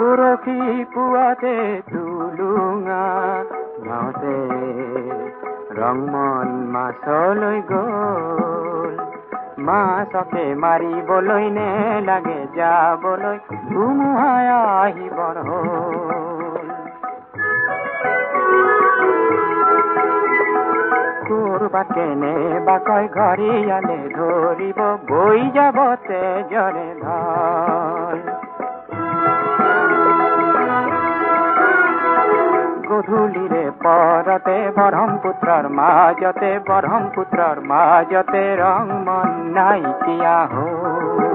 পৰখি পুৱাতে তুলুঙা নাওতে ৰংমন মাছলৈ গ'ল। মাছকে মাৰিবলৈ নে লাগে যাবলৈ ধুমুহাই আহিবৰ হ'ল। কৰবাত কেনেবাকৈ ঘৰিয়ালে ধৰিব বৈ যাব তেজৰে ঢল। গধূলিৰে পৰতে ব্ৰহ্মপুত্ৰৰ মাজতে ৰংমন নাইকিয়া হ'ল।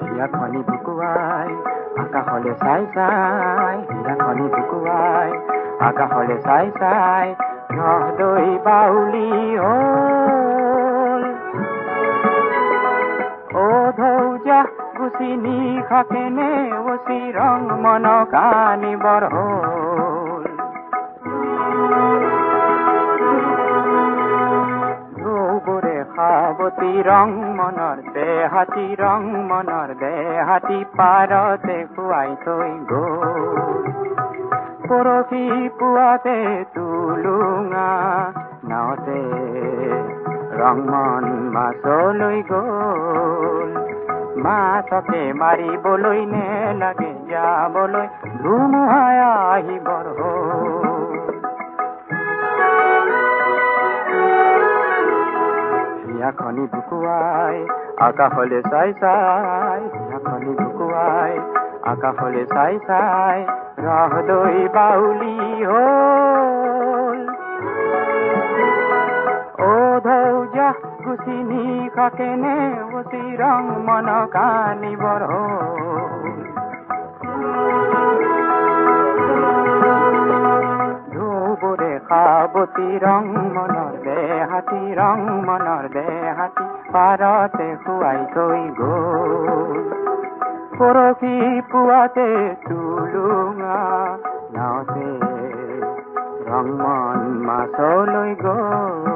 হিয়াখনি বুকুৱাই আকাশলে চাই চাই, হিয়াখনি বুকুৱাই আকাশলে চাই চাই নদৈ বাউলি হ'ল। অ ধৌজা গুচি নিশাকে নেওচি ৰংমনক আনিবৰ হ'ল। ঢৌবোৰে সাৱতি ৰংমনৰ দেহাতী পাৰতে খুৱাই থৈ গ'ল। পৰখি পুৱাতে তুলুঙা নাওতে ৰংমন মাছলৈ গ'ল। মাছকে মাৰিবলৈ নে লাগে যাবলৈ ধুমুহাই আহিবৰ হ'ল। হিয়াখনি বুকুৱাই আকাশলে চাই চাই, হিয়াখনি বুকুৱাই আকাশলে চাই চাই ৰহদৈ বাউলি হ'ল। অ ধৌজা গুচি নিশাকে নেওচি ৰংমনক আনিবৰ হ'ল। ঢৌবোৰে সাৱতি ৰংমনৰ দেহাতী পাৰতে খুৱাই থৈ গ'ল। পৰখি পুৱাতে তুলুঙা নাওতে ৰংমন মাছলৈ গ'ল।